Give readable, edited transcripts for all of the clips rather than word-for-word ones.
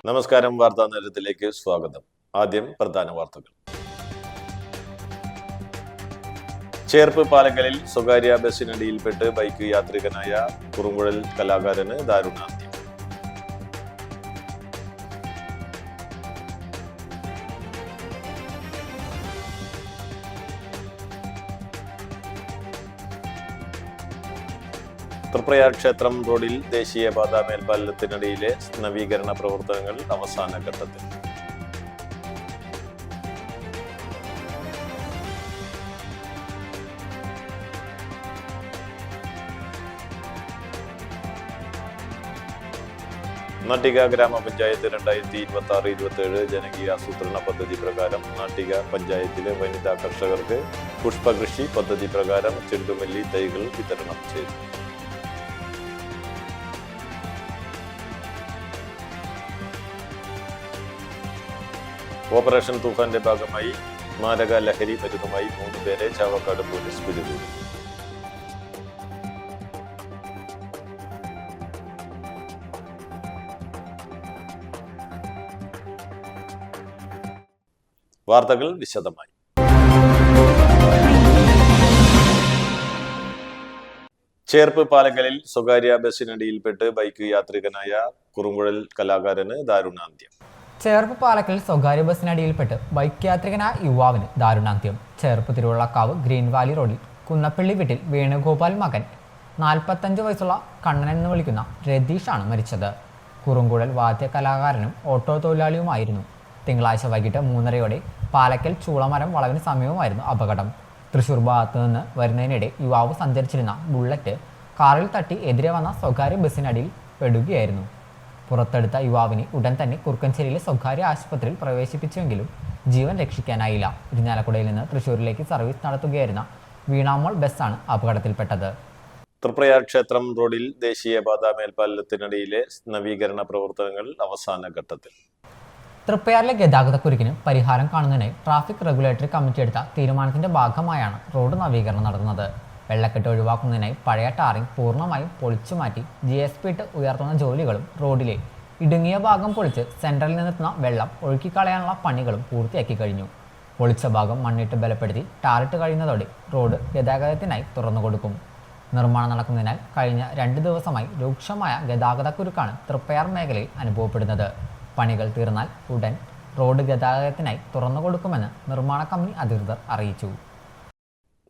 നമസ്കാരം. വാർത്താ നേരത്തിലേക്ക് സ്വാഗതം. ആദ്യം പ്രധാന വാർത്തകൾ. ചേർപ്പ് പാലക്കലിൽ സ്വകാര്യ ബസ്സിനടിയിൽപ്പെട്ട് ബൈക്ക് യാത്രികനായ കുറുങ്കുഴൽ കലാകാരന് ദാരുണാന്ത്യം. തൃപ്രയാർ ക്ഷേത്രം റോഡിൽ ദേശീയപാത മേൽപ്പാലത്തിനടിയിലെ നവീകരണ പ്രവർത്തനങ്ങൾ അവസാന ഘട്ടത്തിൽ. നാട്ടിക ഗ്രാമപഞ്ചായത്ത് 2026-27 ജനകീയ ആസൂത്രണ പദ്ധതി പ്രകാരം നാട്ടിക പഞ്ചായത്തിലെ വനിതാ കർഷകർക്ക് പുഷ്പകൃഷി പദ്ധതി പ്രകാരം ചെണ്ടുമല്ലി തൈകൾ വിതരണം ചെയ്തു. ഓപ്പറേഷൻ തൂഫാന്റെ ഭാഗമായി മാരക ലഹരി മരുന്നുമായി 3 പേരെ ചാവക്കാട് പോലീസ് പിടികൂടി. വാർത്തകൾ വിശദമായി. ചേർപ്പ് പാലക്കലിൽ സ്വകാര്യ ബസ്സിനടിയിൽപ്പെട്ട് ബൈക്ക് യാത്രികനായ കുറുങ്കുഴൽ കലാകാരന് ദാരുണാന്ത്യം. ചേർപ്പ് പാലക്കലിൽ സ്വകാര്യ ബസ്സിനടിയിൽപ്പെട്ട് ബൈക്ക് യാത്രികനായ യുവാവിന് ദാരുണാന്ത്യം. ചേർപ്പ് തിരുവള്ളക്കാവ് ഗ്രീൻ വാലി റോഡിൽ കുന്നപ്പള്ളി വീട്ടിൽ വേണുഗോപാൽ മകൻ 45 വയസ്സുള്ള കണ്ണൻ എന്ന് വിളിക്കുന്ന രതീഷാണ് മരിച്ചത്. കുറുങ്കുഴൽ വാദ്യ കലാകാരനും ഓട്ടോ തൊഴിലാളിയുമായിരുന്നു. തിങ്കളാഴ്ച വൈകിട്ട് 3:30 പാലക്കൽ ചൂളമരം വളവിന് സമീപമായിരുന്നു അപകടം. തൃശൂർ ഭാഗത്തു നിന്ന് വരുന്നതിനിടെ യുവാവ് സഞ്ചരിച്ചിരുന്ന ബുള്ളറ്റ് കാറിൽ തട്ടി എതിരെ വന്ന സ്വകാര്യ ബസ്സിനടിയിൽ പെടുകയായിരുന്നു. പുറത്തെടുത്ത യുവാവിനെ ഉടൻ തന്നെ കുറുക്കഞ്ചേരിയിലെ സ്വകാര്യ ആശുപത്രിയിൽ പ്രവേശിപ്പിച്ചുവെങ്കിലും ജീവൻ രക്ഷിക്കാനായില്ല. ഇരിഞ്ഞാലക്കുടയിൽ നിന്ന് തൃശൂരിലേക്ക് സർവീസ് നടത്തുകയായിരുന്ന വീണാമോൾ ബസ്സാണ് അപകടത്തിൽപ്പെട്ടത്. തൃപ്രയാർ ക്ഷേത്രം റോഡിൽ ദേശീയപാത മേൽപ്പാലത്തിനടിയിലെ നവീകരണ പ്രവർത്തനങ്ങൾ അവസാന ഘട്ടത്തിൽ. തൃപ്പയാറിലെ ഗതാഗതക്കുരുക്കിന് പരിഹാരം കാണുന്നതിനായി ട്രാഫിക് റെഗുലേറ്ററി കമ്മിറ്റി എടുത്ത തീരുമാനത്തിന്റെ ഭാഗമായാണ് റോഡ് നവീകരണം നടത്തുന്നത്. വെള്ളക്കെട്ട് ഒഴിവാക്കുന്നതിനായി പഴയ ടാറിംഗ് പൂർണ്ണമായും പൊളിച്ചുമാറ്റി GSP ഇട്ട് ഉയർത്തുന്ന ജോലികളും റോഡിലെ ഇടുങ്ങിയ ഭാഗം പൊളിച്ച് സെൻട്രലിൽ നിന്നെത്തുന്ന വെള്ളം ഒഴുക്കിക്കളയാനുള്ള പണികളും പൂർത്തിയാക്കി കഴിഞ്ഞു. പൊളിച്ച ഭാഗം മണ്ണിട്ട് ബലപ്പെടുത്തി ടാറിട്ട് കഴിയുന്നതോടെ റോഡ് ഗതാഗതത്തിനായി തുറന്നുകൊടുക്കും. നിർമ്മാണം നടക്കുന്നതിനാൽ കഴിഞ്ഞ 2 ദിവസമായി രൂക്ഷമായ ഗതാഗതക്കുരുക്കാണ് തൃപ്പയാർ മേഖലയിൽ അനുഭവപ്പെടുന്നത്. പണികൾ തീർന്നാൽ ഉടൻ റോഡ് ഗതാഗതത്തിനായി തുറന്നുകൊടുക്കുമെന്ന് നിർമ്മാണ കമ്പനി അധികൃതർ അറിയിച്ചു.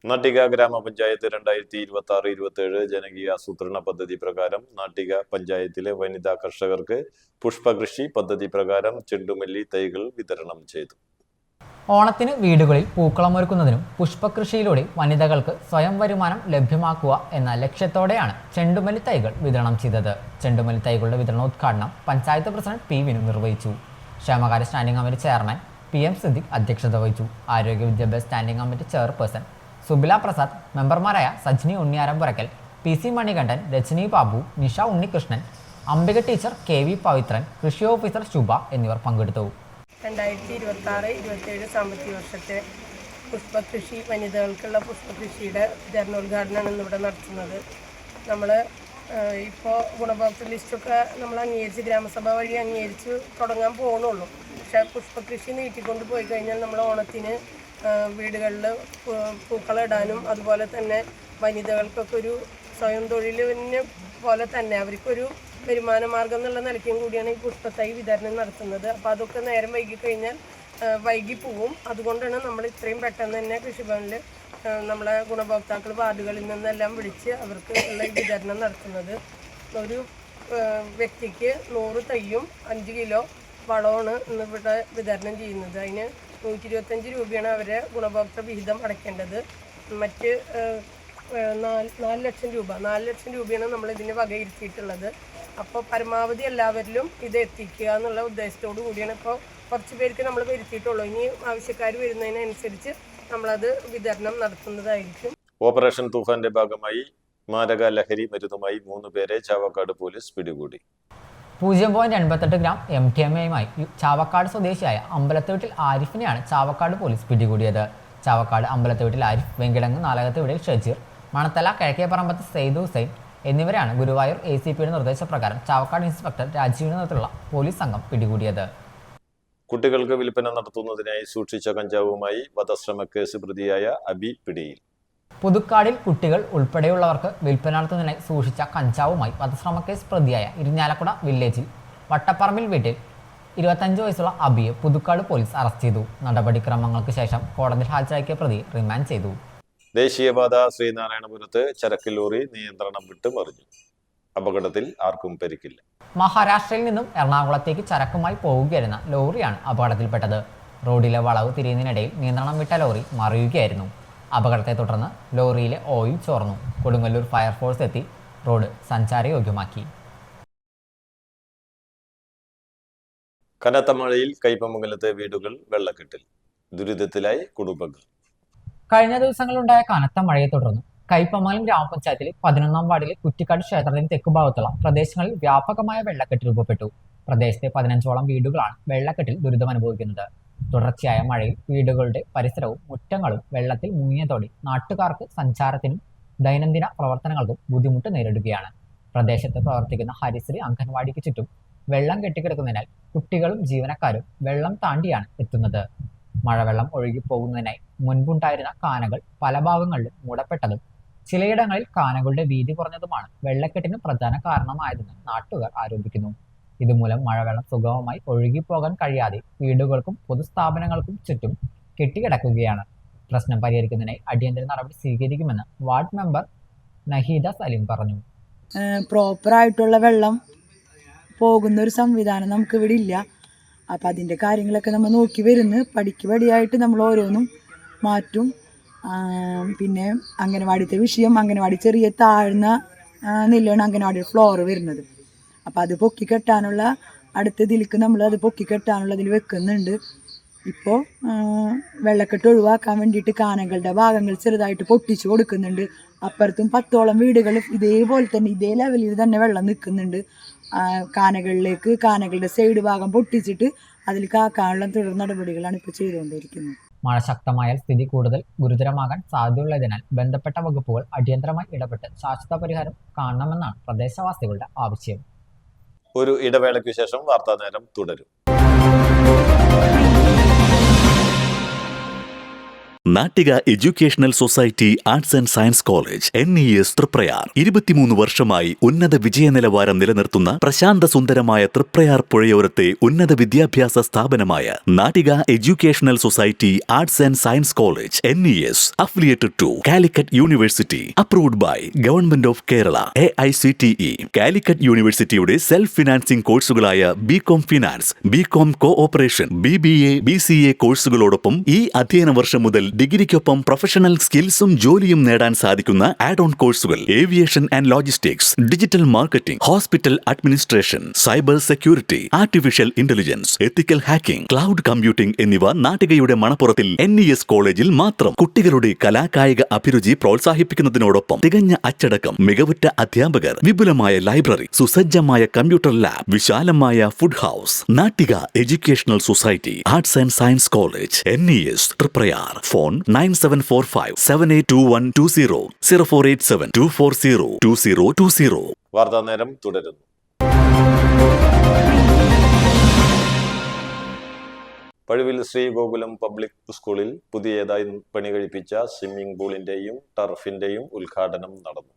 നാട്ടിക ഗ്രാമപഞ്ചായത്ത് 2026-27 ജനകീയ ആസൂത്രണ പദ്ധതി പ്രകാരം നാട്ടിക പഞ്ചായത്തിലെ വനിതാ കർഷകർക്ക് പുഷ്പകൃഷി പദ്ധതി പ്രകാരം ചെണ്ടുമല്ലി തൈകൾ വിതരണം ചെയ്തു. ഓണത്തിന് വീടുകളിൽ പൂക്കളമൊരുക്കുന്നതിനും പുഷ്പകൃഷിയിലൂടെ വനിതകൾക്ക് സ്വയം വരുമാനം ലഭ്യമാക്കുക എന്ന ലക്ഷ്യത്തോടെയാണ് ചെണ്ടുമല്ലി തൈകൾ വിതരണം ചെയ്തത്. ചെണ്ടുമല്ലി തൈകളുടെ വിതരണോദ്ഘാടനം പഞ്ചായത്ത് പ്രസിഡന്റ് P. വിനു നിർവഹിച്ചു. ക്ഷേമകാര്യ standing committee chairman PM Siddique അധ്യക്ഷത വഹിച്ചു. ആരോഗ്യ വിദ്യാഭ്യാസ standing committee chairperson Subila Prasad, മെമ്പർമാരായ Sajni Unniyarampurakkal, PC Manikandan, Rajani Babu, Nisha Unnikrishnan, Ambika teacher, KV Pavithran, കൃഷി ഓഫീസർ ശുഭ എന്നിവർ പങ്കെടുത്തു. 2026-27 സാമ്പത്തിക വർഷത്തെ പുഷ്പകൃഷി വനിതകൾക്കുള്ള പുഷ്പകൃഷിയുടെ വിതരണോദ്ഘാടനമാണ് ഇന്നിവിടെ നടത്തുന്നത്. നമ്മൾ ഇപ്പോൾ ഗുണഭോക്തൃ ലിസ്റ്റൊക്കെ നമ്മൾ അംഗീകരിച്ച് ഗ്രാമസഭ വഴി അംഗീകരിച്ച് തുടങ്ങാൻ പോകുന്നുള്ളൂ. പക്ഷേ പുഷ്പകൃഷി നീട്ടിക്കൊണ്ട് പോയി കഴിഞ്ഞാൽ നമ്മൾ ഓണത്തിന് വീടുകളിൽ പൂക്കളിടാനും അതുപോലെ തന്നെ വനിതകൾക്കൊക്കെ ഒരു സ്വയം തൊഴിലിന് പോലെ തന്നെ അവർക്കൊരു വരുമാന മാർഗം എന്നുള്ള നിലയ്ക്കും കൂടിയാണ് ഈ പുഷ്പത്തൈ വിതരണം നടത്തുന്നത്. അപ്പോൾ അതൊക്കെ നേരം വൈകിക്കഴിഞ്ഞാൽ വൈകി പോവും. അതുകൊണ്ടാണ് നമ്മൾ ഇത്രയും പെട്ടെന്ന് തന്നെ കൃഷിഭവനിൽ നമ്മളെ ഗുണഭോക്താക്കൾ വാർഡുകളിൽ നിന്നെല്ലാം വിളിച്ച് അവർക്ക് ഉള്ള വിതരണം നടത്തുന്നത്. ഒരു വ്യക്തിക്ക് 100 തൈയും 5 കിലോ വളമാണ് ഇന്നിവിടെ വിതരണം ചെയ്യുന്നത്. അതിന് 125 രൂപയാണ് അവരെ ഗുണഭോക്തൃ വിഹിതം അടയ്ക്കേണ്ടത്. മറ്റ് 4 ലക്ഷം രൂപയാണ് നമ്മൾ ഇതിന് വകയിരുത്തിയിട്ടുള്ളത്. അപ്പോൾ പരമാവധി എല്ലാവരിലും ഇത് എത്തിക്കുക എന്നുള്ള ഉദ്ദേശത്തോടു കൂടിയാണ് ഇപ്പോൾ കുറച്ച് പേർക്ക് നമ്മൾ വരുത്തിയിട്ടുള്ളൂ. ഇനി ആവശ്യക്കാർ വരുന്നതിനനുസരിച്ച് നമ്മളത് വിതരണം നടത്തുന്നതായിരിക്കും. ഓപ്പറേഷൻ തൂഫാന്റെ ഭാഗമായി മാരക ലഹരി മരുന്നുമായി 3 പേരെ ചാവക്കാട് പോലീസ് പിടികൂടി. 0.88 ഗ്രാം MDMA-യുമായി ചാവക്കാട് സ്വദേശിയായ അമ്പലത്തുവീട്ടിൽ ആരിഫിനെയാണ് ചാവക്കാട് പോലീസ് പിടികൂടിയത്. ചാവക്കാട് അമ്പലത്തുവീട്ടിൽ ആരിഫ്, വെങ്കിടങ്ങ് നാലകത്ത് വീടിൽ ഷജീർ, മണത്തല കിഴക്കേപ്പറമ്പത്ത് സെയ്ദ് ഹുസൈൻ, എന്നിവരാണ് ഗുരുവായൂർ ACPയുടെ നിർദ്ദേശപ്രകാരം ചാവക്കാട് ഇൻസ്പെക്ടർ രാജീവിന്റെ നേതൃത്വത്തിലുള്ള പോലീസ് സംഘം പിടികൂടിയത്. കുട്ടികൾക്ക് വിൽപ്പന നടത്തുന്നതിനായി സൂക്ഷിച്ച കഞ്ചാവുമായി വധശ്രമ കേസ് പ്രതിയായ അബി പിടിയിൽ. പുതുക്കാടിൽ കുട്ടികൾ ഉൾപ്പെടെയുള്ളവർക്ക് വിൽപ്പന നടത്തുന്നതിനായി സൂക്ഷിച്ച കഞ്ചാവുമായി വധശ്രമ കേസ് പ്രതിയായ ഇരിഞ്ഞാലക്കുട വില്ലേജിൽ വട്ടപ്പറമ്പിൽ വീട്ടിൽ 25 വയസ്സുള്ള അബിയെ പുതുക്കാട് പോലീസ് അറസ്റ്റ് ചെയ്തു. നടപടിക്രമങ്ങൾക്ക് ശേഷം കോടതിയിൽ ഹാജരാക്കിയ പ്രതി റിമാൻഡ് ചെയ്തു. ദേശീയപാത ശ്രീനാരായണപുരത്ത് ചരക്ക് ലോറി നിയന്ത്രണം വിട്ട് മറിഞ്ഞു. അപകടത്തിൽ ആർക്കും പരിക്കില്ല. മഹാരാഷ്ട്രയിൽ നിന്നും എറണാകുളത്തേക്ക് ചരക്കുമായി പോവുകയായിരുന്ന ലോറിയാണ് അപകടത്തിൽപ്പെട്ടത്. റോഡിലെ വളവ് തിരിയുന്നതിനിടയിൽ നിയന്ത്രണം വിട്ട ലോറി മറിയുകയായിരുന്നു. അപകടത്തെ തുടർന്ന് ലോറിയിലെ ഓയിൽ ചോർന്നു. കൊടുങ്ങല്ലൂർ ഫയർഫോഴ്സ് എത്തി റോഡ് സഞ്ചാരയോഗ്യമാക്കി. കനത്ത മഴയിൽ കയ്പമംഗലത്തെ വീടുകൾ വെള്ളക്കെട്ടിൽ. ദുരിതത്തിലായി കുടുംബങ്ങൾ. കഴിഞ്ഞ ദിവസങ്ങളിലുണ്ടായ കനത്ത മഴയെ തുടർന്ന് കയ്പമംഗലം ഗ്രാമപഞ്ചായത്തിലെ 11-ാം വാർഡിലെ കുറ്റിക്കാട് ക്ഷേത്രത്തിന് തെക്കുഭാഗത്തുള്ള പ്രദേശങ്ങളിൽ വ്യാപകമായ വെള്ളക്കെട്ട് രൂപപ്പെട്ടു. പ്രദേശത്തെ 15ഓളം വീടുകളാണ് വെള്ളക്കെട്ടിൽ ദുരിതമനുഭവിക്കുന്നത്. തുടർച്ചയായ മഴയിൽ വീടുകളുടെ പരിസരവും മുറ്റങ്ങളും വെള്ളത്തിൽ മുങ്ങിയതോടെ നാട്ടുകാർക്ക് സഞ്ചാരത്തിനും ദൈനംദിന പ്രവർത്തനങ്ങൾക്കും ബുദ്ധിമുട്ട് നേരിടുകയാണ്. പ്രദേശത്ത് പ്രവർത്തിക്കുന്ന ഹരിശ്രീ അംഗൻവാടിക്ക് ചുറ്റും വെള്ളം കെട്ടിക്കിടക്കുന്നതിനാൽ കുട്ടികളും ജീവനക്കാരും വെള്ളം താണ്ടിയാണ് എത്തുന്നത്. മഴവെള്ളം ഒഴുകിപ്പോകുന്നതിനായി മുൻപുണ്ടായിരുന്ന കാനകൾ പല ഭാഗങ്ങളിലും മൂടപ്പെട്ടതും ചിലയിടങ്ങളിൽ കാനകളുടെ വീതി കുറഞ്ഞതുമാണ് വെള്ളക്കെട്ടിന് പ്രധാന കാരണമായതെന്ന് നാട്ടുകാർ ആരോപിക്കുന്നു. ഇതുമൂലം മഴവെള്ളം സുഗമമായി ഒഴുകിപ്പോകാൻ കഴിയാതെ വീടുകൾക്കും പൊതുസ്ഥാപനങ്ങൾക്കും ചുറ്റും കെട്ടിക്കിടക്കുകയാണ്. പ്രശ്നം പരിഹരിക്കുന്നതിനായി അടിയന്തര നടപടി സ്വീകരിക്കുമെന്ന് വാർഡ് മെമ്പർ നഹീദ സലീം പറഞ്ഞു. പ്രോപ്പറായിട്ടുള്ള വെള്ളം പോകുന്ന ഒരു സംവിധാനം നമുക്ക് ഇവിടെ ഇല്ല. അപ്പം അതിൻ്റെ കാര്യങ്ങളൊക്കെ നമ്മൾ നോക്കി വരുന്നു. പടിക്ക് പടിയായിട്ട് നമ്മൾ ഓരോന്നും മാറ്റും. പിന്നെ അംഗനവാടിത്തെ വിഷയം, അംഗനവാടി ചെറിയ താഴ്ന്ന നിലയാണ് അംഗനവാടി ഫ്ലോർ വരുന്നത്. അപ്പം അത് പൊക്കിക്കെട്ടാനുള്ള അടുത്ത ഇതിലേക്ക് നമ്മൾ അത് പൊക്കിക്കെട്ടാനുള്ള ഇതിൽ വെക്കുന്നുണ്ട്. ഇപ്പോൾ വെള്ളക്കെട്ട് ഒഴിവാക്കാൻ വേണ്ടിയിട്ട് കാനകളുടെ ഭാഗങ്ങൾ ചെറുതായിട്ട് പൊട്ടിച്ചു കൊടുക്കുന്നുണ്ട്. അപ്പുറത്തും 10ഓളം വീടുകൾ ഇതേപോലെ തന്നെ ഇതേ ലെവലിൽ തന്നെ വെള്ളം നിൽക്കുന്നുണ്ട്. കാനകളിലേക്ക് കാനകളുടെ സൈഡ് ഭാഗം പൊട്ടിച്ചിട്ട് അതിൽ കാക്കാനുള്ള തുടർ നടപടികളാണ് ഇപ്പോൾ ചെയ്തുകൊണ്ടിരിക്കുന്നത്. മഴ ശക്തമായാൽ സ്ഥിതി കൂടുതൽ ഗുരുതരമാകാൻ സാധ്യതയുള്ളതിനാൽ ബന്ധപ്പെട്ട വകുപ്പുകൾ അടിയന്തരമായി ഇടപെട്ട് ശാശ്വത പരിഹാരം കാണണമെന്നാണ് പ്രദേശവാസികളുടെ ആവശ്യം. ഒരു ഇടവേളയ്ക്കു ശേഷം വാർത്താ നേരം തുടരും. Nattika educational society arts and science college NES Triprayar 23 വർഷമായി ഉന്നത വിജയ നിലവാരം നിലനിർത്തുന്ന പ്രശാന്ത സുന്ദരമായ തൃപ്രയാർ പുഴയോരത്തെ ഉന്നത വിദ്യാഭ്യാസ സ്ഥാപനമായ Nattika educational society arts and science college NES affiliated to Calicut university, approved by government of Kerala, AICTE. Calicut യൂണിവേഴ്സിറ്റിയുടെ സെൽഫ് ഫിനാൻസിംഗ് കോഴ്സുകളായ BCom finance, BCom cooperation, BBA, BCA കോഴ്സുകളോടൊപ്പം ഈ അധ്യയന വർഷം മുതൽ ഡിഗ്രിക്കൊപ്പം പ്രൊഫഷണൽ സ്കിൽസും ജോലിയും നേടാൻ സാധിക്കുന്ന ആഡ് ഓൺ കോഴ്സുകൾ aviation and logistics, digital marketing, hospital administration, cyber security, artificial intelligence, ethical hacking, cloud computing എന്നിവ നാട്ടികയുടെ മണപ്പുറത്തിൽ NES കോളേജിൽ മാത്രം. കുട്ടികളുടെ കലാകായിക അഭിരുചി പ്രോത്സാഹിപ്പിക്കുന്നതിനോടൊപ്പം തികഞ്ഞ അച്ചടക്കം, മികവുറ്റ അധ്യാപകർ, വിപുലമായ ലൈബ്രറി, സുസജ്ജമായ കമ്പ്യൂട്ടർ ലാബ്, വിശാലമായ food house. Nattika educational society arts and science college NES Triprayar. Phone 9745782120 048724022020. വാർത്താ നേരം തുടരുന്നു. പഴുവിൽ ശ്രീ ഗോകുലം പബ്ലിക് സ്കൂളിൽ പുതിയതായി പണി കഴിപ്പിച്ച സ്വിമ്മിംഗ് പൂളിന്റെയും ടർഫിന്റെയും ഉദ്ഘാടനം നടന്നു.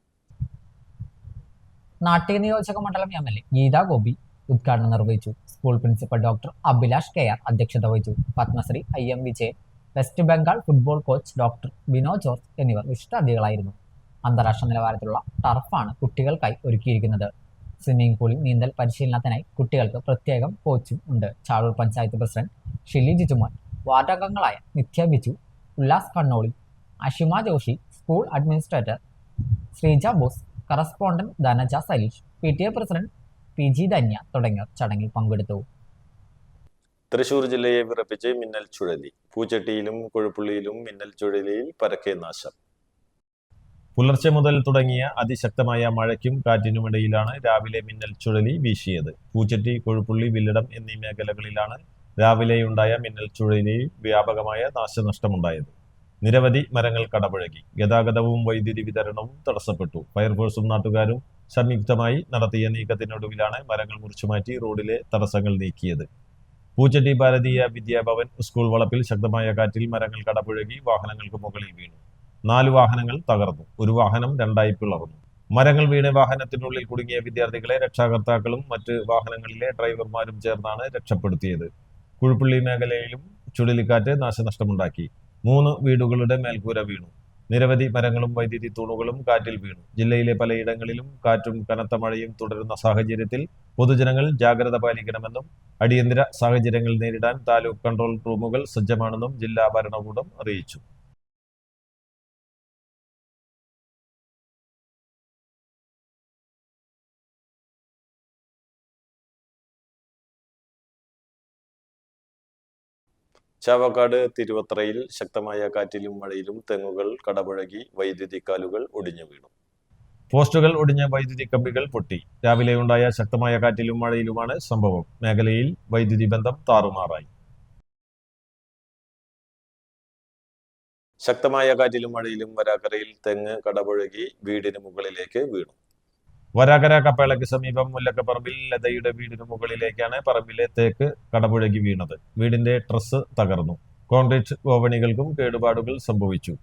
നാട്ടിക നിയോജക മണ്ഡലം MLA ഗീതാ ഗോപി ഉദ്ഘാടനം നിർവഹിച്ചു. School principal doctor Abhilash KR അധ്യക്ഷത വഹിച്ചു. Padmashri IM Vijayan, west Bengal football coach doctor Bino George എന്നിവർ വിശിഷ്ടാതിഥികളായിരുന്നു. അന്താരാഷ്ട്ര നിലവാരത്തിലുള്ള ടർഫാണ് കുട്ടികൾക്കായി ഒരുക്കിയിരിക്കുന്നത്. സ്വിമ്മിംഗ് പൂളിൽ നീന്തൽ പരിശീലനത്തിനായി കുട്ടികൾക്ക് പ്രത്യേകം കോച്ചും ഉണ്ട്. ചാഴൂർ പഞ്ചായത്ത് പ്രസിഡന്റ് ഷിലി ജിജുമോൻ, വാർഡ് അംഗങ്ങളായ Nithya Biju, Ullas Kannoli, Ashima Joshi, school administrator Sreeja Bose, correspondent Dhanaja Saleesh, PTA president PG Dhanya തുടങ്ങിയവർ ചടങ്ങിൽ പങ്കെടുത്തു. തൃശൂർ ജില്ലയെ വിറപ്പിച്ച് മിന്നൽ ചുഴലി. പൂച്ചട്ടിയിലും കൊഴുപ്പുള്ളിയിലും മിന്നൽ ചുഴലിയിൽ പരക്കെ നാശം. പുലർച്ചെ മുതൽ തുടങ്ങിയ അതിശക്തമായ മഴയ്ക്കും കാറ്റിനുമിടയിലാണ് രാവിലെ മിന്നൽ ചുഴലി വീശിയത്. പൂച്ചട്ടി, കൊഴുപ്പുള്ളി, വില്ലിടം എന്നീ മേഖലകളിലാണ് രാവിലെയുണ്ടായ മിന്നൽ ചുഴലിയിൽ വ്യാപകമായ നാശനഷ്ടമുണ്ടായത്. നിരവധി മരങ്ങൾ കടപുഴകി. ഗതാഗതവും വൈദ്യുതി വിതരണവും തടസ്സപ്പെട്ടു. ഫയർഫോഴ്സും നാട്ടുകാരും സംയുക്തമായി നടത്തിയ നീക്കത്തിനൊടുവിലാണ് മരങ്ങൾ മുറിച്ചുമാറ്റി റോഡിലെ തടസ്സങ്ങൾ നീക്കിയത്. പൂച്ചട്ടി ഭാരതീയ വിദ്യാഭവൻ സ്കൂൾ വളപ്പിൽ ശക്തമായ കാറ്റിൽ മരങ്ങൾ കടപുഴകി വാഹനങ്ങൾക്ക് മുകളിൽ വീണു. 4 വാഹനങ്ങൾ തകർന്നു. ഒരു വാഹനം 2ആയി പിളർന്നു. മരങ്ങൾ വീണ് വാഹനത്തിനുള്ളിൽ കുടുങ്ങിയ വിദ്യാർത്ഥികളെ രക്ഷാകർത്താക്കളും മറ്റ് വാഹനങ്ങളിലെ ഡ്രൈവർമാരും ചേർന്നാണ് രക്ഷപ്പെടുത്തിയത്. കുഴുപ്പള്ളി മേഖലയിലും ചുഴലിക്കാറ്റ് നാശനഷ്ടമുണ്ടാക്കി. 3 വീടുകളുടെ മേൽക്കൂര വീണു. നിരവധി മരങ്ങളും വൈദ്യുതി തൂണുകളും കാറ്റിൽ വീണു. ജില്ലയിലെ പലയിടങ്ങളിലും കാറ്റും കനത്ത മഴയും തുടരുന്ന സാഹചര്യത്തിൽ പൊതുജനങ്ങൾ ജാഗ്രത പാലിക്കണമെന്നും അടിയന്തര സാഹചര്യങ്ങൾ നേരിടാൻ താലൂക്ക് കൺട്രോൾ റൂമുകൾ സജ്ജമാണെന്നും ജില്ലാ ഭരണകൂടം അറിയിച്ചു. ചാവക്കാട് തിരുവത്രയിൽ ശക്തമായ കാറ്റിലും മഴയിലും തെങ്ങുകൾ കടപുഴകി വൈദ്യുതി കാലുകൾ ഒടിഞ്ഞു വീണു. പോസ്റ്റുകൾ ഒടിഞ്ഞ വൈദ്യുതി കമ്പികൾ പൊട്ടി. രാവിലെയുണ്ടായ ശക്തമായ കാറ്റിലും മഴയിലുമാണ് സംഭവം. മേഖലയിൽ വൈദ്യുതി ബന്ധം താറുമാറായി. ശക്തമായ കാറ്റിലും മഴയിലും വരാക്കരയിൽ തെങ്ങ് കടപുഴകി വീടിന് മുകളിലേക്ക് വീണു. വരാകര കപ്പേളയ്ക്ക് സമീപം മുല്ലക്കപ്പറമ്പിൽ ലതയുടെ വീടിനു മുകളിലേക്കാണ് പറമ്പിലെ തേക്ക് കടപുഴകി വീണത്. വീടിന്റെ ട്രസ് തകർന്നു. കോൺക്രീറ്റ് ഗോവണികൾക്കും കേടുപാടുകൾ സംഭവിച്ചു.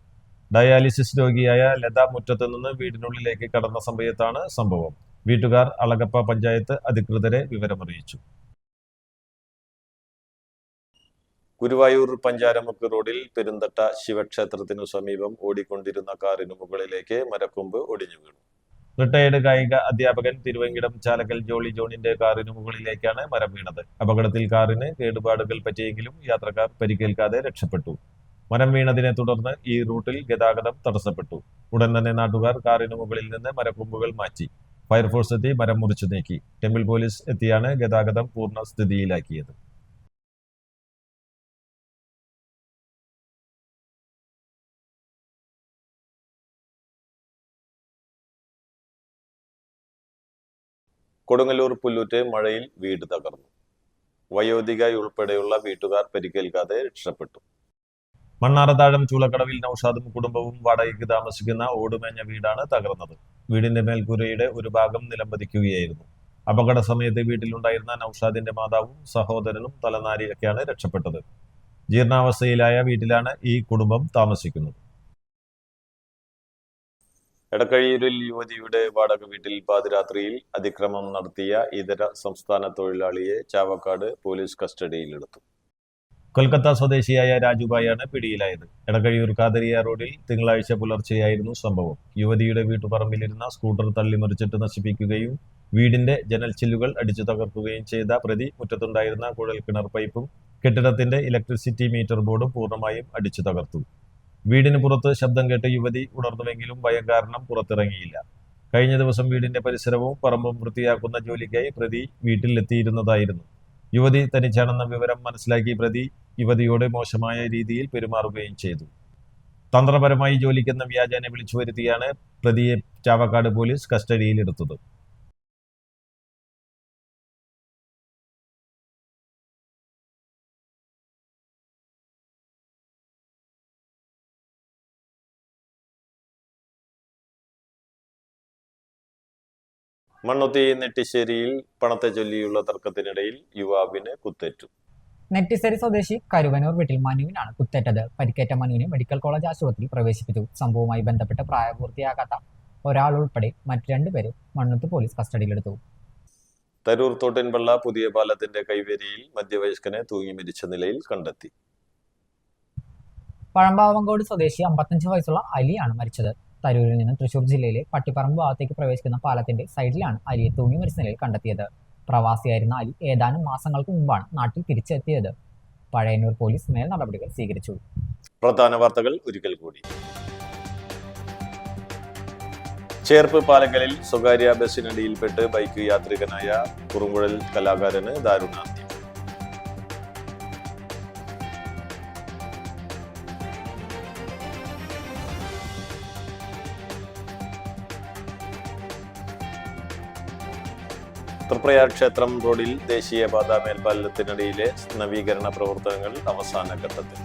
ഡയാലിസിസ് രോഗിയായ ലത മുറ്റത്ത് നിന്ന് വീടിനുള്ളിലേക്ക് കടന്ന സമയത്താണ് സംഭവം. വീട്ടുകാർ അളഗപ്പ പഞ്ചായത്ത് അധികൃതരെ വിവരമറിയിച്ചു. ഗുരുവായൂർ പഞ്ചാരമുക്ക് റോഡിൽ പെരുന്തട്ട ശിവക്ഷേത്രത്തിനു സമീപം ഓടിക്കൊണ്ടിരുന്ന കാറിനു മുകളിലേക്ക് മരക്കൊമ്പ് ഒടിഞ്ഞു വീണു. റിട്ടയേർഡ് കായിക അധ്യാപകൻ തിരുവങ്കിടം ചാലക്കൽ ജോളി ജോണിന്റെ കാറിനു മുകളിലേക്കാണ് മരം വീണത്. അപകടത്തിൽ കാറിന് കേടുപാടുകൾ പറ്റിയെങ്കിലും യാത്രക്കാർ പരിക്കേൽക്കാതെ രക്ഷപ്പെട്ടു. മരം വീണതിനെ തുടർന്ന് ഈ റൂട്ടിൽ ഗതാഗതം തടസ്സപ്പെട്ടു. ഉടൻ തന്നെ നാട്ടുകാർ കാറിനു മുകളിൽ നിന്ന് മരക്കൊമ്പുകൾ മാറ്റി. ഫയർഫോഴ്സ് എത്തി മരം മുറിച്ചു നീക്കി. ടെമ്പിൾ പോലീസ് എത്തിയാണ് ഗതാഗതം പൂർണ്ണ സ്ഥിതിയിലാക്കിയത്. കൊടുങ്ങല്ലൂർ പുല്ലൂറ്റ് മഴയിൽ വീട് തകർന്നു. വയോധിക ഉൾപ്പെടെയുള്ള വീട്ടുകാർ പരിക്കേൽക്കാതെ രക്ഷപ്പെട്ടു. മണ്ണാറത്താഴം ചൂളക്കടവിൽ നൌഷാദും കുടുംബവും വാടകയ്ക്ക് താമസിക്കുന്ന ഓടുമേഞ്ഞ വീടാണ് തകർന്നത്. വീടിന്റെ മേൽക്കൂരയുടെ ഒരു ഭാഗം നിലംപതിക്കുകയായിരുന്നു. അപകട സമയത്ത് വീട്ടിലുണ്ടായിരുന്ന നൌഷാദിന്റെ മാതാവും സഹോദരനും തലനാരിയൊക്കെയാണ് രക്ഷപ്പെട്ടത്. ജീർണാവസ്ഥയിലായ വീട്ടിലാണ് ഈ കുടുംബം താമസിക്കുന്നത്. എടക്കഴിയൂരിൽ യുവതിയുടെ വാടക വീട്ടിൽ പാതിരാത്രിയിൽ അതിക്രമം നടത്തിയ ഇതര സംസ്ഥാന തൊഴിലാളിയെ ചാവക്കാട് പോലീസ് കസ്റ്റഡിയിലെടുത്തു. കൊൽക്കത്ത സ്വദേശിയായ രാജുഭായാണ് പിടിയിലായത്. എടക്കഴിയൂർ കാതരിയ റോഡിൽ തിങ്കളാഴ്ച പുലർച്ചെയായിരുന്നു സംഭവം. യുവതിയുടെ വീട്ടുപറമ്പിലിരുന്ന സ്കൂട്ടർ തള്ളിമറിച്ചിട്ട് നശിപ്പിക്കുകയും വീടിന്റെ ജനൽ ചില്ലുകൾ അടിച്ചു തകർക്കുകയും ചെയ്ത പ്രതി മുറ്റത്തുണ്ടായിരുന്ന കുഴൽക്കിണർ പൈപ്പും കെട്ടിടത്തിന്റെ ഇലക്ട്രിസിറ്റി മീറ്റർ ബോർഡും പൂർണ്ണമായും അടിച്ചു തകർത്തു. വീടിന് പുറത്ത് ശബ്ദം കേട്ട് യുവതി ഉണർന്നുവെങ്കിലും ഭയം കാരണം പുറത്തിറങ്ങിയില്ല. കഴിഞ്ഞ ദിവസം വീടിന്റെ പരിസരവും പറമ്പും വൃത്തിയാക്കുന്ന ജോലിക്കായി പ്രതി വീട്ടിലെത്തിയിരുന്നതായിരുന്നു. യുവതി തനിച്ചാണെന്ന വിവരം മനസ്സിലാക്കി പ്രതി യുവതിയോട് മോശമായ രീതിയിൽ പെരുമാറുകയും ചെയ്തു. തന്ത്രപരമായി ജോലിക്കെന്ന വ്യാജേന വിളിച്ചു വരുത്തിയാണ് പ്രതിയെ ചാവക്കാട് പോലീസ് കസ്റ്റഡിയിലെടുത്തത്. മണ്ണുത്തി നെട്ടിശ്ശേരിയിൽ പണത്തെ ചൊല്ലിയുള്ള തർക്കത്തിനിടയിൽ യുവാവിന് കുത്തേറ്റു. നെറ്റിശ്ശേരി സ്വദേശി കരുവനൂർ വീട്ടിൽ മനുവിനാണ് കുത്തേറ്റത്. പരിക്കേറ്റ മനുവിനെ മെഡിക്കൽ കോളേജ് ആശുപത്രിയിൽ പ്രവേശിപ്പിച്ചു. സംഭവവുമായി ബന്ധപ്പെട്ട് പ്രായപൂർത്തിയാകാത്ത ഒരാൾ ഉൾപ്പെടെ മറ്റ് 2 പേരെ മണ്ണുത്തി പോലീസ് കസ്റ്റഡിയിലെടുത്തു. തരൂർ തോട്ടിൻപള്ള പുതിയ പാലത്തിന്റെ കൈവേരിയിൽ മധ്യവയസ്കനെ തൂങ്ങി മരിച്ച നിലയിൽ കണ്ടെത്തി. പഴമ്പാവങ്കോട് സ്വദേശി 55 വയസ്സുള്ള അലിയാണ് മരിച്ചത്. തരൂരിൽ നിന്ന് തൃശൂർ ജില്ലയിലെ പട്ടിപ്പറമ്പ് ഭാഗത്തേക്ക് പ്രവേശിക്കുന്ന പാലത്തിന്റെ സൈഡിലാണ് അലിയെ തൂങ്ങി മരിച്ച നിലയിൽ കണ്ടെത്തിയത്. പ്രവാസിയായിരുന്ന അലി ഏതാനും മാസങ്ങൾക്ക് മുമ്പാണ് നാട്ടിൽ തിരിച്ചെത്തിയത്. പഴയന്നൂർ പോലീസ് മേൽ നടപടികൾ സ്വീകരിച്ചു. പ്രധാന വാർത്തകൾ ഒരിക്കൽ കൂടി. ചേർപ്പ് പാലക്കലിൽ സ്വകാര്യ ബസ്സിനടിയിൽപ്പെട്ട് ബൈക്ക് യാത്രികനായ കുറുങ്കുഴൽ കലാകാരന് ദാരുണാന്ത്യം. തൃപ്രയാർ ക്ഷേത്രം റോഡിൽ ദേശീയപാത മേൽപ്പാലത്തിനടിയിലെ നവീകരണ പ്രവർത്തനങ്ങൾ അവസാന ഘട്ടത്തിൽ.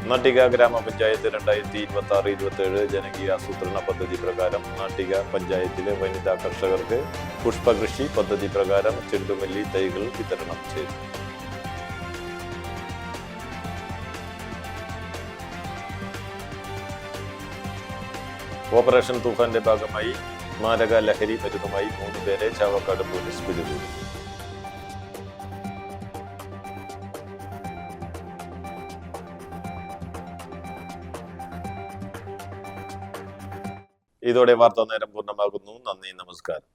നാട്ടിക ഗ്രാമപഞ്ചായത്ത് 2026-27 ജനകീയ ആസൂത്രണ പദ്ധതി പ്രകാരം നാട്ടിക പഞ്ചായത്തിലെ വനിതാ കർഷകർക്ക് പുഷ്പകൃഷി പദ്ധതി പ്രകാരം ചെണ്ടുമല്ലി തൈകൾ വിതരണം ചെയ്തു. ഓപ്പറേഷൻ തൂഫാന്റെ ഭാഗമായി മാരക ലഹരി മരുന്നുമായി 3 പേരെ ചാവക്കാട് പോലീസ് പിടികൂടി. ഇതോടെ വാർത്താ നേരം പൂർണ്ണമാകുന്നു. നന്ദി, നമസ്കാരം.